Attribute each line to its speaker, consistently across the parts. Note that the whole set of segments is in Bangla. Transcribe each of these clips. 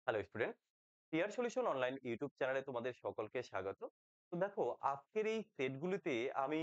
Speaker 1: হ্যালো স্টুডেন্ট, টিয়ার সলিউশন অনলাইন ইউটিউব চ্যানেলে তোমাদের সকলকে স্বাগত। তো দেখো, আজকের এই সেটগুলিতে আমি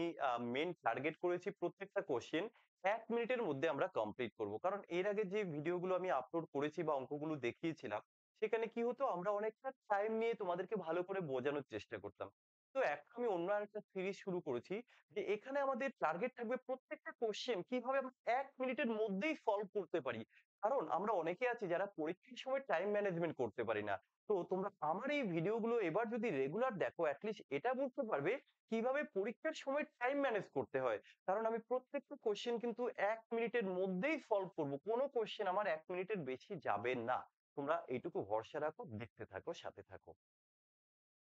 Speaker 1: মেন টার্গেট করেছি প্রত্যেকটা কোশ্চেন 1 মিনিটের মধ্যে আমরা কমপ্লিট করব। কারণ এর আগে যে ভিডিওগুলো আমি আপলোড করেছি বা অঙ্কগুলো দেখিয়েছিলাম, সেখানে কি হতো, আমরা অনেকটা টাইম নিয়ে তোমাদেরকে ভালো করে বোঝানোর চেষ্টা করতাম। তো এখন আমি অন্য একটা সিরিজ শুরু করেছি, যে এখানে আমাদের টার্গেট থাকবে প্রত্যেকটা কোশ্চেন কিভাবে আমরা 1 মিনিটের মধ্যেই সলভ করতে পারি। কারণ আমরা অনেকে আছি যারা পরীক্ষার সময় টাইম ম্যানেজমেন্ট করতে পারি না। তো তোমরা আমার এই ভিডিওগুলো এবার যদি রেগুলার দেখো, অ্যাটলিস্ট এটা বুঝতে পারবে কিভাবে পরীক্ষার সময় টাইম ম্যানেজ করতে হয়। কারণ আমি প্রত্যেকটা কোশ্চেন কিন্তু 1 মিনিটের মধ্যেই সলভ করব, কোনো কোশ্চেন আমার 1 মিনিটের বেশি যাবে না। তোমরা এইটুকু ভরসা রাখো, দেখতে থাকো, সাথে থাকো।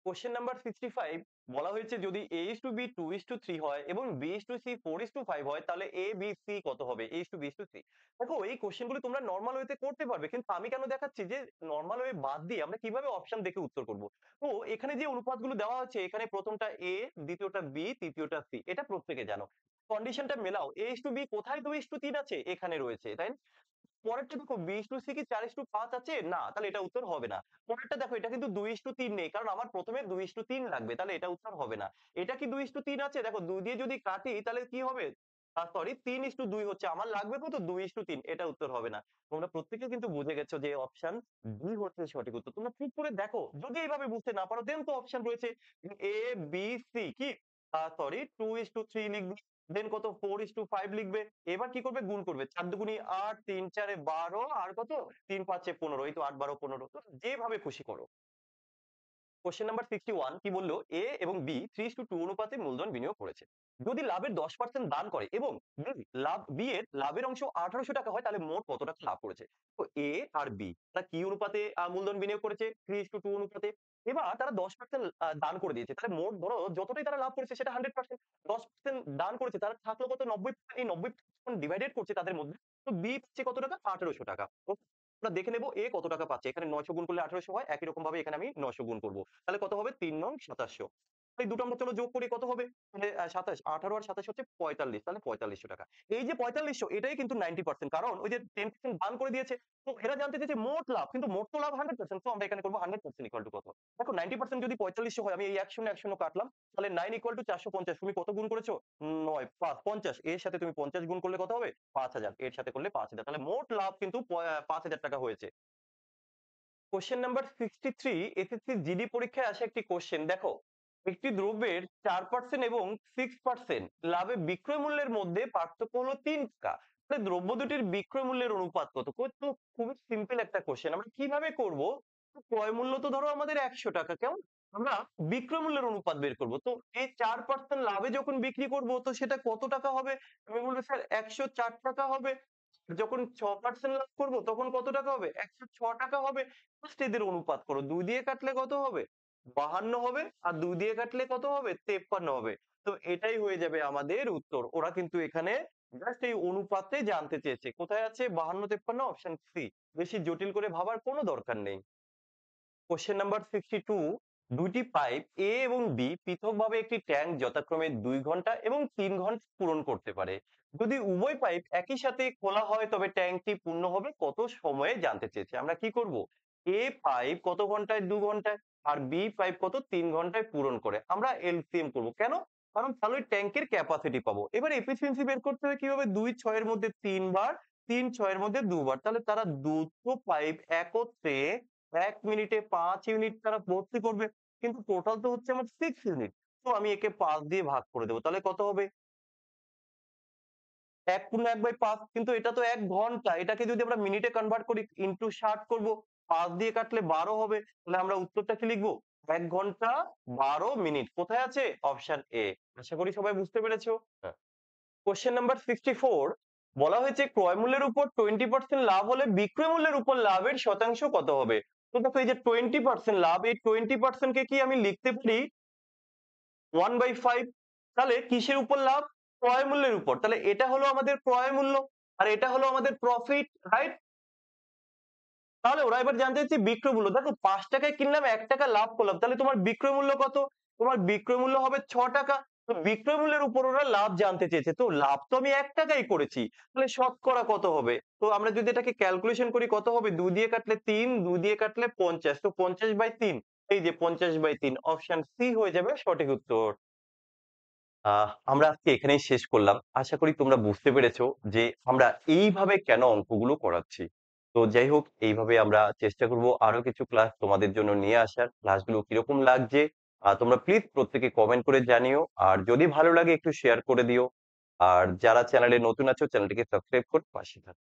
Speaker 1: কোশ্চেন নাম্বার 65 বলা হয়েছে, যদি a:b 2:3 হয় এবং b:c 4:5 হয়, তাহলে a b c কত হবে? a:b:c। দেখো, এই কোশ্চেন গুলো তোমরা নর্মাল ওয়েতে করতে পারবে, কিন্তু আমি কেন দেখাচ্ছি যে নর্মাল ওয়ে বাদ দিয়ে আমরা কিভাবে অপশন দেখে উত্তর করব। তো এখানে যে অনুপাতগুলো দেওয়া আছে, এখানে প্রথমটা a, দ্বিতীয়টা b, তৃতীয়টা c, এটা প্রত্যেকে জানো। কন্ডিশনটা মেলাও, a:b কোথায় 2:3 আছে? এখানে রয়েছে, তাই না? পরেরটা দেখো, b:c কি 4:5 আছে? না, তাহলে এটা উত্তর হবে না। পরেরটা দেখো, এটা কিন্তু 2:3 নেই, কারণ আমার প্রথমে 2:3 লাগবে, তাহলে এটা উত্তর হবে না। এটা কি 2:3 আছে? দেখো, 2 দিয়ে যদি কাটি তাহলে কি হবে? সরি, 3:2 হচ্ছে, আমার লাগবে কত? 2:3, এটা উত্তর হবে না। তোমরা প্রত্যেকে কিন্তু বুঝে গেছো যে অপশন ডি হচ্ছে সঠিক উত্তর। তোমরা ঠিক করে দেখো, যদি এইভাবে বুঝতে না পারো, দেন তো অপশন রয়েছে এ বি সি, কি সরি 2:3 লিখবে, দেন কত 4:5 লিখবে। এবার কি করবে? গুণ করবে, 4 দুগুণী 8, 3 4 12, আর কত 3 5 15, এই তো 8 12 15। তো যেভাবে খুশি করো। কোশ্চেন নাম্বার 61 কি বললো, এ এবং বি 3:2 অনুপাতে মূলধন বিনিয়োগ করেছে। যদি লাভের 10% দান করে এবং বি এর লাভের অংশ 1800 টাকা হয়, তাহলে মোট কত টাকা লাভ করেছে? তো এ আর বি তারা কি অনুপাতে মূলধন বিনিয়োগ করেছে? 3:2 অনুপাতে। এবার তারা 10% দান করে দিয়েছে, তাহলে মোট ধরো যতটাই তারা লাভ করেছে সেটা 100%। 10% দান করেছে, তারা থাকলো কত? 90%। এই 90% ডিভাইডেড করছে তাদের মধ্যে। তো বি পাচ্ছে কত টাকা? 1800 টাকা। আমরা দেখে নেব এ কত টাকা পাচ্ছে। এখানে 900 গুণ করলে 1800 হয়। একই রকম ভাবে এখানে আমি 900 গুণ করব। তাহলে কত হবে? ৩ নং ২৭০০। এই দুটো আমরা চলো যোগ করি, কত হবে? তাহলে ২৭, 18 আর ২৭ হচ্ছে ৪৫। তাহলে ৪৫০০ টাকা। এই যে ৪৫০০, এটাই কিন্তু 90%, কারণ ওই যে 10% দান করে দিয়েছে। তো এরা জানতে চেয়েছে মোট লাভ, কিন্তু মোট তো লাভ 100%। তো আমরা এখানে করব 100% ইকুয়াল টু কত? দেখো, 90% যদি ৪৫০০ হয়, আমি এই ১ শূন্য ১ শূন্য কাটলাম। তাহলে 9 ইকুয়াল টু ৪৫০। তুমি কত গুণ করেছো? ৯, ৫, ৫০। এর সাথে তুমি ৫০ গুণ করলে কত হবে? ৫০০০। এর সাথে করলে ৫০০০। তাহলে মোট লাভ কিন্তু ৫০০০ টাকা হয়েছে। কোশ্চেন নাম্বার 63 এসএসসি জিডি পরীক্ষায় আসা একটি কোশ্চেন। দেখো, একটি দ্রব্যের 4% এবং 6% লাভে বিক্রয় মূল্যের মধ্যে পার্থক্য হলো 3 টাকা। তাহলে দ্রব্য দুটির বিক্রয় মূল্যের অনুপাত কত? তো খুবই সিম্পল একটা কোশ্চেন। আমরা কিভাবে করব? ক্রয় মূল্য তো ধরো আমাদের 100 টাকা, কেমন? আমরা বিক্রয় মূল্যের অনুপাত বের করব। তো এই 4% লাভে যখন বিক্রি করব, তো সেটা কত টাকা হবে? আমি বলবো স্যার 104 টাকা হবে। যখন 6% লাভ করব, তখন কত টাকা হবে? 106 টাকা হবে। জাস্ট এদের অনুপাত করো। 2 দিয়ে কাটলে কত হবে? 52 হবে। আর 2 দিয়ে কাটলে কত হবে? 53 হবে। তো এটাই হয়ে যাবে আমাদের উত্তর। ওরা কিন্তু এখানে জাস্ট এই অনুপাতে জানতে চেয়েছে। কোথায় আছে? 52 53, অপশন সি। বেশি জটিল করে ভাবার কোনো দরকার নেই। কোশ্চেন নাম্বার 62, দুইটি পাইপ এ এবং বি পৃথকভাবে একটি ট্যাঙ্ক যথাক্রমে 2 ঘন্টা এবং 3 ঘন্টা পূরণ করতে পারে। যদি উভয় পাইপ একই সাথে খোলা হয়, তবে ট্যাঙ্কটি পূর্ণ হবে কত সময়ে? জানতে চেয়েছে। আমরা কি করব? এ পাইপ কত ঘন্টায়? 2 ঘন্টায়। আর বি পাইপ কত? 3 ঘন্টায় পূরণ করে। আমরা এলসিএম করব, কেন? কারণ তাহলে ওই ট্যাঙ্কের ক্যাপাসিটি পাবো। এবার এফিসিয়েন্সি বের করতে হবে কিভাবে? 2 6 এর মধ্যে 3 বার, 3 6 এর মধ্যে 2 বার। তাহলে তারা দুটো পাইপ একত্রে 1 মিনিটে 5 ইউনিট তারা ভর্তি করবে। কিন্তু টোটাল তো হচ্ছে আমার 6 ইউনিট। তো আমি একে 5 দিয়ে ভাগ করে দেব। তাহলে কত হবে? 1/1/5। কিন্তু এটা তো 1 ঘন্টা। এটাকে যদি আমরা মিনিটে কনভার্ট করি, ইনটু 60 করব। 5 দিয়ে কাটলে 12 হবে। তাহলে আমরা উত্তরটা কি লিখব? ১ ঘন্টা 12 মিনিট। কোথায় আছে? Option A. আশা করি সবাই বুঝতে পেরেছো। হ্যাঁ। কোশ্চেন নাম্বার 64 বলা হয়েছে, ক্রয় মূল্যের উপর 20% লাভ হলে বিক্রয় মূল্যের উপর লাভের শতাংশ কত হবে? তো দেখো, এই যে 20% লাভ, এই 20% কে কি আমি লিখতে পারি 1/5। তাহলে কিসের উপর লাভ? ক্রয় মূল্যের উপর। তাহলে এটা হলো আমাদের ক্রয় মূল্য, আর এটা হলো আমাদের প্রফিট, রাইট? তাহলে ওরা এবার জানতে চাচ্ছে বিক্রয় মূল্য। দেখো, 5 টাকায় কিনলাম, 1 টাকা লাভ করলাম, তাহলে তোমার বিক্রয় মূল্য কত? তোমার বিক্রয় মূল্য হবে 6 টাকা। তো বিক্রয় মূল্যের উপর ওরা লাভ জানতে চেয়েছে। তো লাভ তো আমি ৳১ ই করেছি। তাহলে শতকরা কত হবে? তো আমরা যদি এটাকে ক্যালকুলেশন করি কত হবে? ২ দিয়ে কাটলে ৩, ২ দিয়ে কাটলে ৫০। তো ৫০/৩ এই যে ৫০/৩ অপশন সি হয়ে যাবে সঠিক উত্তর। আমরা আজকে এখানেই শেষ করলাম। আশা করি তোমরা বুঝতে পেরেছো যে আমরা এইভাবে কেন অঙ্কগুলো করাচ্ছি। তো যাই হোক এইভাবে আমরা চেষ্টা করব আরো কিছু ক্লাস তোমাদের জন্য নিয়ে আসার। ক্লাসগুলো কিরকম লাগছে তোমরা প্লিজ প্রত্যেকে কমেন্ট করে জানিও। আর যদি ভালো লাগে একটু শেয়ার করে দিও। আর যারা চ্যানেলে নতুন আছো চ্যানেলটিকে সাবস্ক্রাইব করে পাশে থাকো।